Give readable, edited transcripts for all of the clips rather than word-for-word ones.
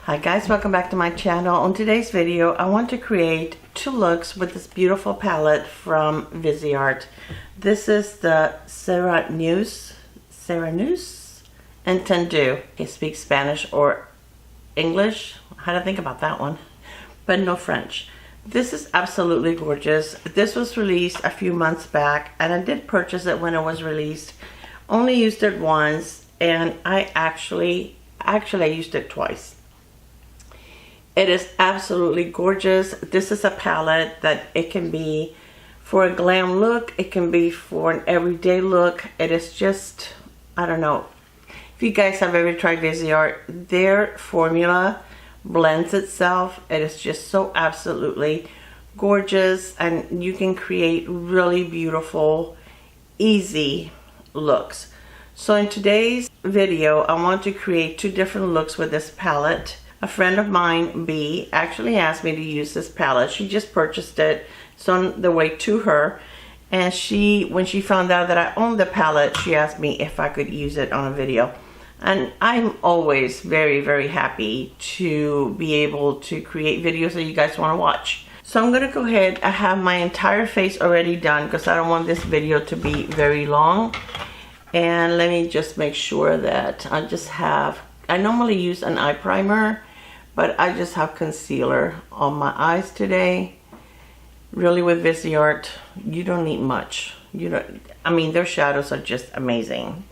Hi guys, welcome back to my channel. On today's video, I want to create two looks with this beautiful palette from Viseart. This is the Sireneuse Etendu. I speak Spanish or English. I had to think about that one, but no French. This is absolutely gorgeous. This was released a few months back, and I did purchase it when it was released. Only used it once, and I actually used it twice. It is absolutely gorgeous. This is a palette that it can be for a glam look. It can be for an everyday look. It is just, I don't know. If you guys have ever tried Viseart, their formula blends itself. It is just so absolutely gorgeous, and you can create really beautiful, easy looks. So in today's video, I want to create two different looks with this palette. A friend of mine, B, actually asked me to use this palette. She just purchased it. It's on the way to her. And when she found out that I owned the palette, she asked me if I could use it on a video. And I'm always very, very happy to be able to create videos that you guys want to watch. So I'm going to go ahead. I have my entire face already done because I don't want this video to be very long. And let me just make sure that I normally use an eye primer, but I just have concealer on my eyes today. Really, with Viseart, you don't need much. I mean, their shadows are just amazing.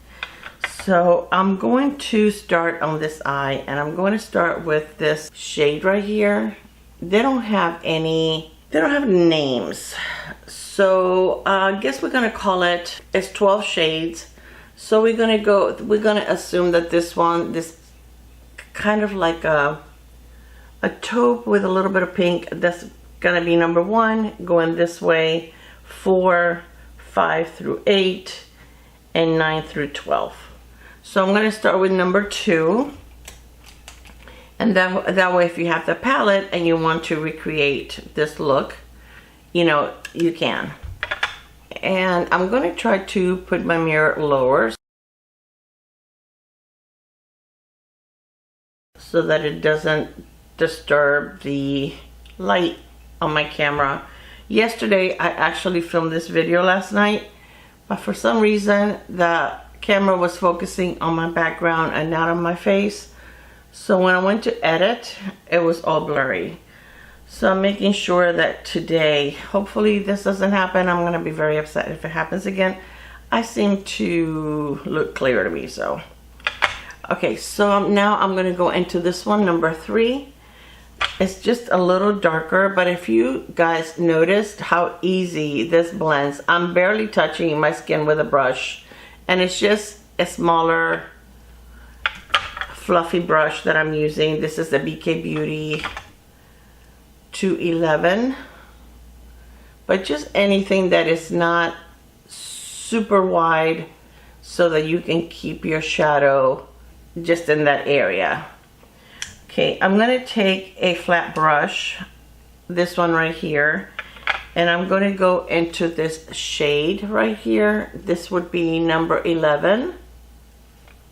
So I'm going to start on this eye, and I'm going to start with this shade right here. They don't have names. So I guess we're gonna call it's 12 shades. So we're gonna assume that this kind of like a taupe with a little bit of pink, that's gonna be number 1, going this way, 4, 5 through 8, and 9 through 12. So I'm gonna start with number 2, and that way if you have the palette and you want to recreate this look, you can. And I'm gonna try to put my mirror lower so that it doesn't disturb the light on my camera. Yesterday I actually filmed this video last night, but for some reason the camera was focusing on my background and not on my face. So when I went to edit, it was all blurry. So I'm making sure that today, hopefully this doesn't happen. I'm gonna be very upset if it happens again. I seem to look clear to me, so. Okay, so now I'm gonna go into this one, number 3. It's just a little darker, but if you guys noticed how easy this blends, I'm barely touching my skin with a brush, and it's just a smaller, fluffy brush that I'm using. This is the Beauty 211, but just anything that is not super wide so that you can keep your shadow just in that area. Okay, I'm gonna take a flat brush, this one right here, and I'm gonna go into this shade right here. This would be number 11,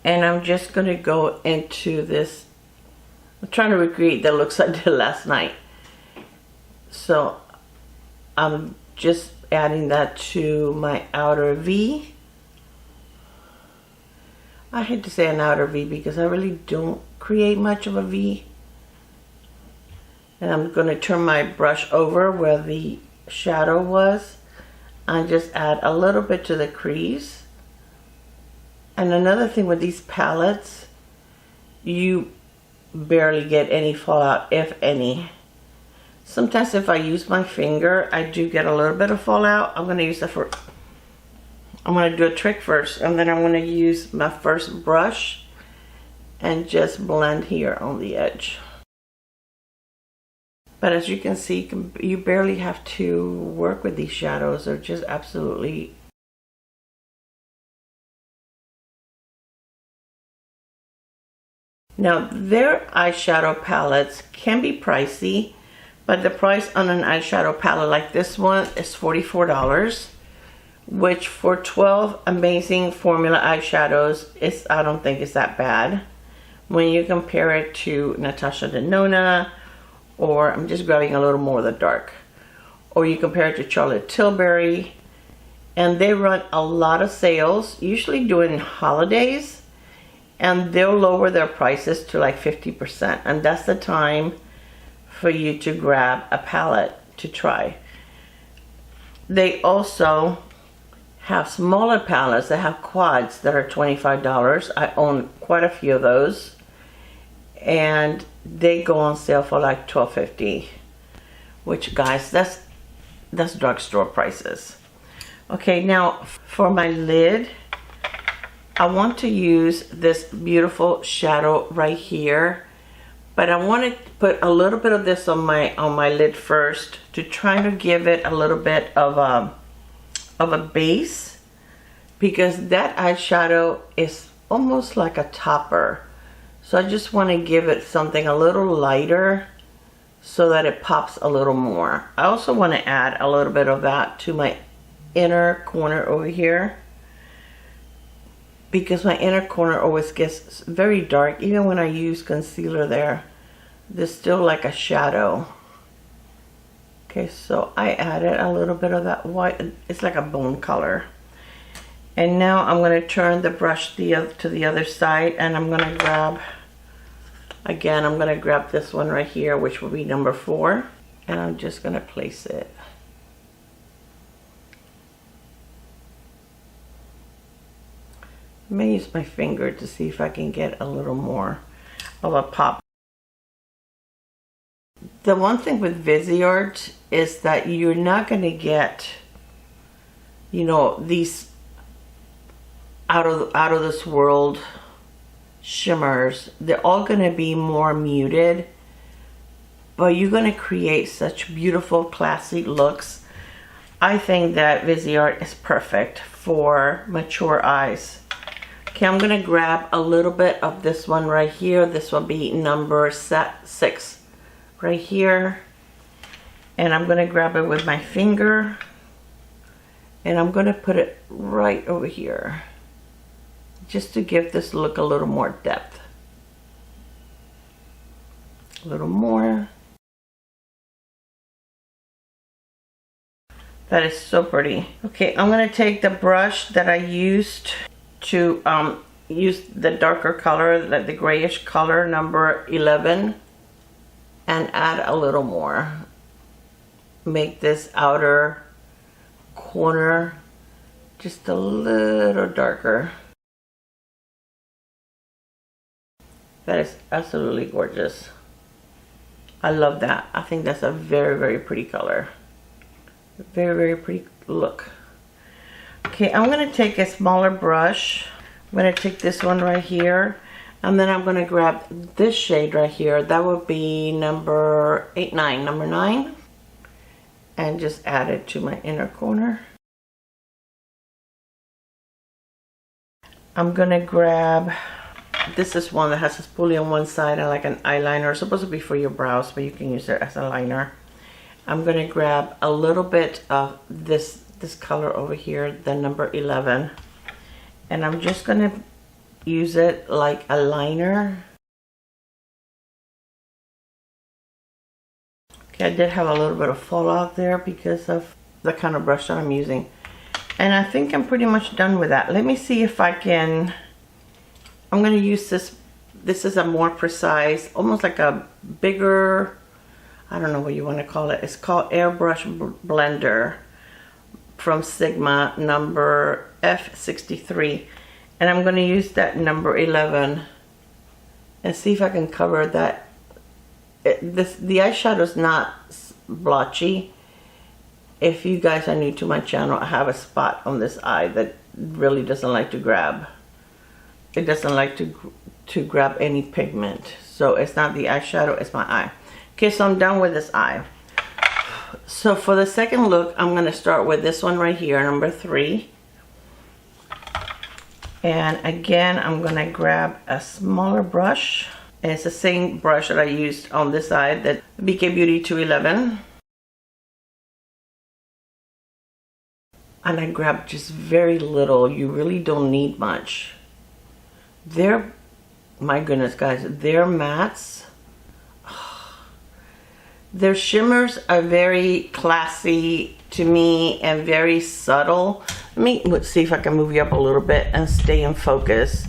and I'm just gonna go into this. I'm trying to recreate the looks I did last night. So I'm just adding that to my outer V. I hate to say an outer V because I really don't create much of a V. And I'm going to turn my brush over where the shadow was and just add a little bit to the crease. And another thing with these palettes, you barely get any fallout, if any. Sometimes if I use my finger, I do get a little bit of fallout. I'm going to do a trick first, and then I'm going to use my first brush and just blend here on the edge. But as you can see, you barely have to work with these shadows. They're just absolutely... Now, their eyeshadow palettes can be pricey, but the price on an eyeshadow palette like this one is $44, which for 12 amazing formula eyeshadows, I don't think it's that bad. when you compare it to Natasha Denona, or I'm just grabbing a little more of the dark, or you compare it to Charlotte Tilbury, and they run a lot of sales, usually during holidays, and they'll lower their prices to like 50%, and that's the time for you to grab a palette to try. They also have smaller palettes that have quads that are $25. I own quite a few of those, and they go on sale for like $12.50, which, guys, that's drugstore prices. Okay, now for my lid, I want to use this beautiful shadow right here, but I want to put a little bit of this on my lid first to try to give it a little bit of a base, because that eyeshadow is almost like a topper. So I just want to give it something a little lighter so that it pops a little more. I also want to add a little bit of that to my inner corner over here, because my inner corner always gets very dark. Even when I use concealer there, there's still like a shadow. Okay, so I added a little bit of that white. It's like a bone color. And now I'm going to turn the brush to the other side, and I'm going to grab, again, I'm going to grab this one right here, which will be number 4, and I'm just going to place it. I may use my finger to see if I can get a little more of a pop. The one thing with Viseart is that you're not going to get, you know, these out of this world shimmers. They're all going to be more muted, but you're going to create such beautiful, classy looks. I think that Viseart is perfect for mature eyes. Okay, I'm going to grab a little bit of this one right here. This will be number 6 right here. And I'm going to grab it with my finger. And I'm going to put it right over here, just to give this look a little more depth. A little more. That is so pretty. Okay, I'm going to take the brush that I used to use the darker color, like the grayish color, number 11, and add a little more. Make this outer corner just a little darker. That is absolutely gorgeous. I love that. I think that's a very, very pretty color. Very, very pretty look. Okay, I'm going to take a smaller brush. I'm going to take this one right here, and then I'm going to grab this shade right here. That would be number 9, and just add it to my inner corner. I'm going to grab, this is one that has a spoolie on one side and like an eyeliner. It's supposed to be for your brows, but you can use it as a liner. I'm going to grab a little bit of this color over here, the number 11, and I'm just going to use it like a liner. Okay, I did have a little bit of fallout there because of the kind of brush that I'm using, and I think I'm pretty much done with that. Let me see if I can, I'm going to use this is a more precise, almost like a bigger, I don't know what you want to call it. It's called Airbrush Blender from Sigma, number F63. And I'm going to use that number 11 and see if I can cover that. The eyeshadow is not blotchy. If you guys are new to my channel, I have a spot on this eye that really doesn't like to grab. It doesn't like to grab any pigment. So it's not the eyeshadow, it's my eye. Okay, so I'm done with this eye. So for the second look, I'm going to start with this one right here, number 3. And again, I'm going to grab a smaller brush. And it's the same brush that I used on this side, that BK Beauty 211. And I grabbed just very little. You really don't need much. They're My goodness, guys, their mattes, their shimmers are very classy to me and very subtle. Let's see if I can move you up a little bit and stay in focus,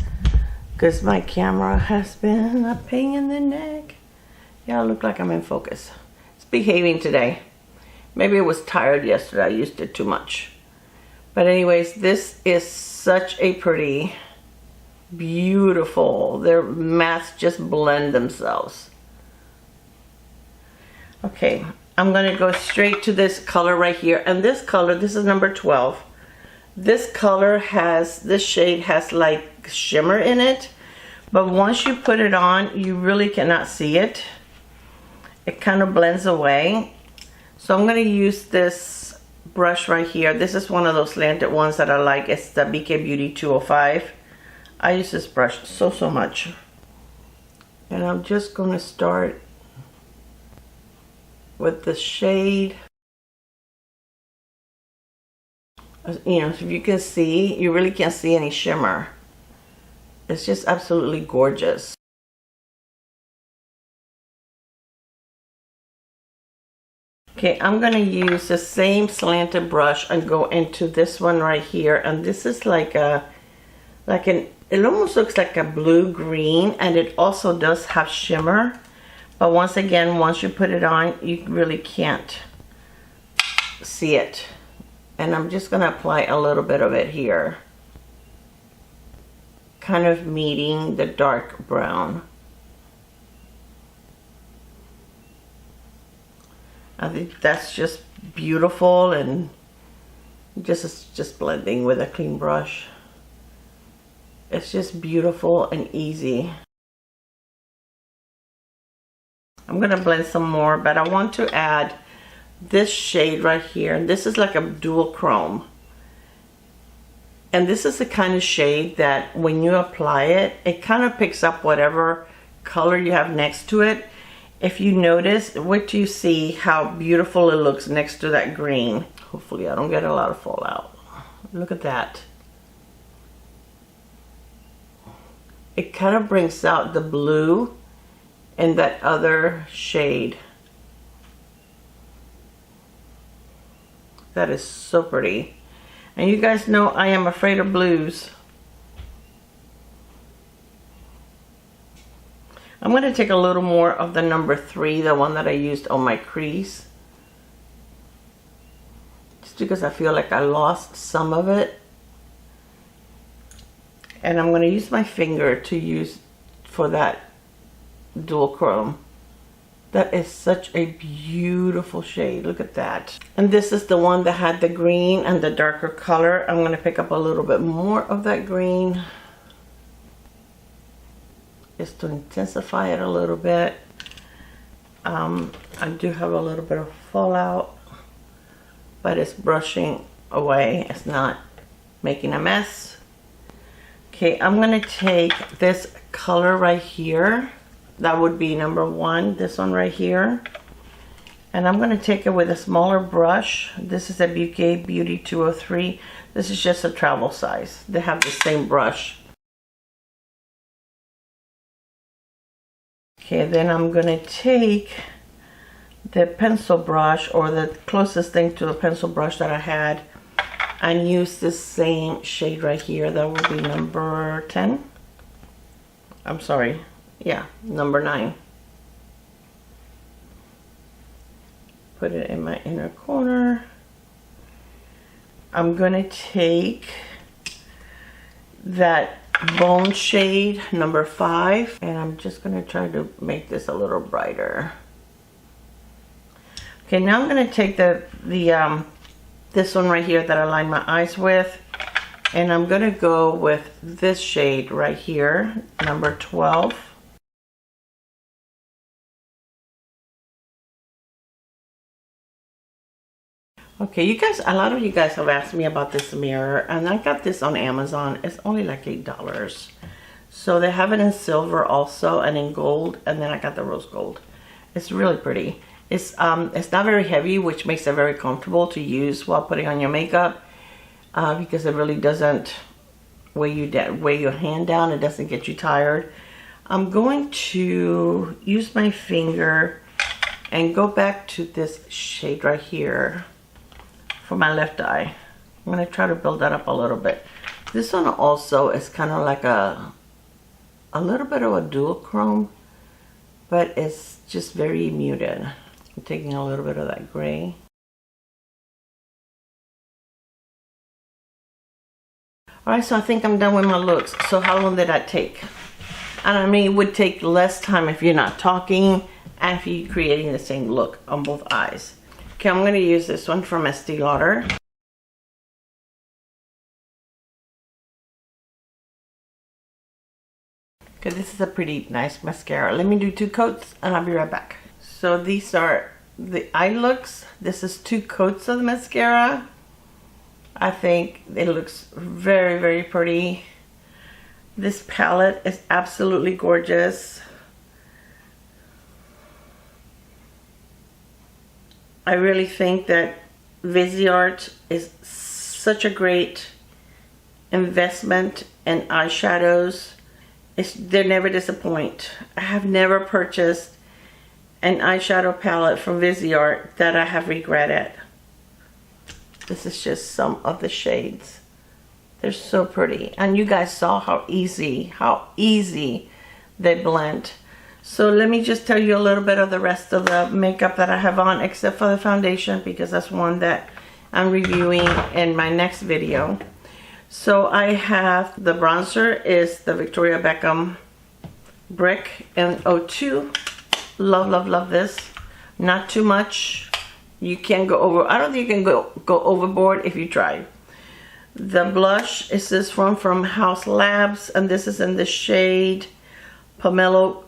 because my camera has been a pain in the neck. Yeah, I look like I'm in focus. It's behaving today. Maybe it was tired yesterday. I used it too much. But anyways, this is such a pretty, beautiful. Their mattes just blend themselves. Okay, I'm going to go straight to this color right here. And this color, this is number 12. This color has, this shade has like shimmer in it. But once you put it on, you really cannot see it. It kind of blends away. So I'm going to use this brush right here. This is one of those slanted ones that I like. It's the BK Beauty 205. I use this brush so much. And I'm just going to start with the shade. You know, if you can see, you really can't see any shimmer. It's just absolutely gorgeous. Okay, I'm going to use the same slanted brush and go into this one right here. And this is like it almost looks like a blue-green, and it also does have shimmer. But once again, once you put it on, you really can't see it. And I'm just going to apply a little bit of it here, kind of meeting the dark brown. I think that's just beautiful, and just blending with a clean brush. It's just beautiful and easy. I'm going to blend some more, but I want to add this shade right here. And this is like a dual chrome. And this is the kind of shade that when you apply it, it kind of picks up whatever color you have next to it. If you notice, wait till you see how beautiful it looks next to that green. Hopefully I don't get a lot of fallout. Look at that. It kind of brings out the blue in that other shade. That is so pretty. And you guys know I am afraid of blues. I'm going to take a little more of the number 3, the one that I used on my crease. Just because I feel like I lost some of it. And I'm going to use my finger to use for that dual chrome. That is such a beautiful shade. Look at that. And this is the one that had the green and the darker color. I'm going to pick up a little bit more of that green, just to intensify it a little bit. I do have a little bit of fallout, but it's brushing away. It's not making a mess. Okay, I'm going to take this color right here. That would be number 1, this one right here. And I'm going to take it with a smaller brush. This is a BK Beauty 203. This is just a travel size. They have the same brush. Okay, then I'm going to take the pencil brush, or the closest thing to the pencil brush that I had, and use this same shade right here. That will be number 10. I'm sorry. Yeah, number 9. Put it in my inner corner. I'm going to take that bone shade, number 5, and I'm just going to try to make this a little brighter. Okay, now I'm going to take this one right here that I lined my eyes with, and I'm going to go with this shade right here, number 12. Okay, you guys, a lot of you guys have asked me about this mirror, and I got this on Amazon. It's only like $8. So they have it in silver also, and in gold, and then I got the rose gold. It's really pretty. It's not very heavy, which makes it very comfortable to use while putting on your makeup, because it really doesn't weigh your hand down. It doesn't get you tired. I'm going to use my finger and go back to this shade right here for my left eye. I'm going to try to build that up a little bit. This one also is kind of like a little bit of a dual chrome, but it's just very muted. I'm taking a little bit of that gray. Alright, so I think I'm done with my looks. So how long did that take? And I mean, it would take less time if you're not talking and if you're creating the same look on both eyes. Okay, I'm going to use this one from Estee Lauder. Okay, this is a pretty nice mascara. Let me do 2 coats and I'll be right back. So these are the eye looks. This is 2 coats of the mascara. I think it looks very, very pretty. This palette is absolutely gorgeous. I really think that Viseart is such a great investment in eyeshadows. They never disappoint. I have never purchased an eyeshadow palette from Viseart that I have regretted. This is just some of the shades. They're so pretty. And you guys saw how easy they blend. So let me just tell you a little bit of the rest of the makeup that I have on, except for the foundation, because that's one that I'm reviewing in my next video. So I have the bronzer is the Victoria Beckham Brick in 02. Love, love, love this. Not too much. You can't go over. I don't think you can go overboard if you try. The blush is this one from House Labs, and this is in the shade Pomelo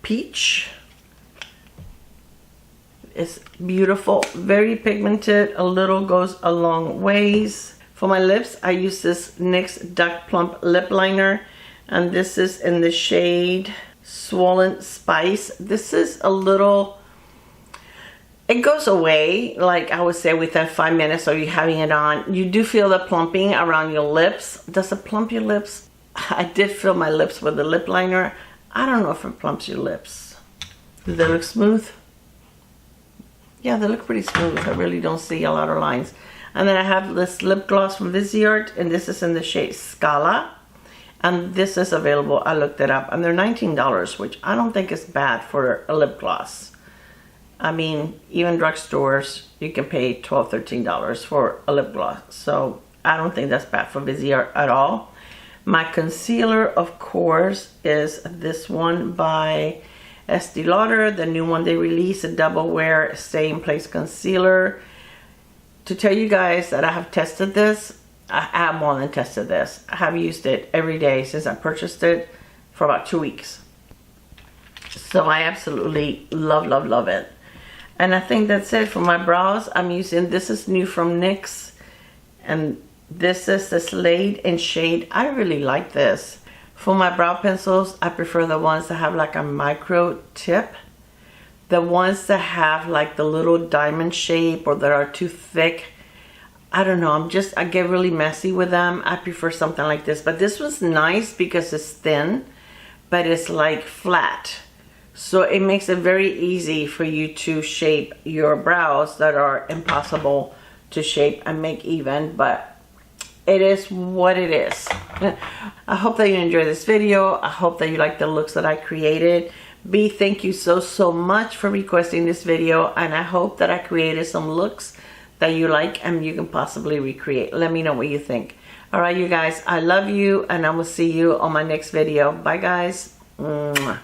Peach. It's beautiful, very pigmented. A little goes a long ways. For my lips, I use this NYX Duck Plump Lip Liner, and this is in the shade Swollen Spice. This is a little, it goes away, like I would say within 5 minutes of you having it on. You do feel the plumping around your lips. Does it plump your lips? I did fill my lips with the lip liner. I don't know if it plumps your lips. Do they look smooth? Yeah, they look pretty smooth. I really don't see a lot of lines. And then I have this lip gloss from Viseart, and this is in the shade Scala. And this is available, I looked it up, and they're $19, which I don't think is bad for a lip gloss. I mean, even drugstores, you can pay $12, $13 for a lip gloss. So I don't think that's bad for Viseart at all. My concealer, of course, is this one by Estee Lauder, the new one they released, a double wear stay in place concealer. To tell you guys that I have tested this, I have more than tested this. I have used it every day since I purchased it for about 2 weeks. So I absolutely love, love, love it. And I think that's it for my brows. I'm using, this is new from NYX, and this is the Slade in shade. I really like this. For my brow pencils, I prefer the ones that have like a micro tip. The ones that have like the little diamond shape or that are too thick, I don't know, I get really messy with them. I prefer something like this. But this was nice because it's thin, but it's like flat. So it makes it very easy for you to shape your brows that are impossible to shape and make even, but it is what it is. I hope that you enjoyed this video. I hope that you like the looks that I created. B, thank you so much for requesting this video, and I hope that I created some looks that you like and you can possibly recreate. Let me know what you think. All right, you guys, I love you, and I will see you on my next video. Bye, guys. Mwah.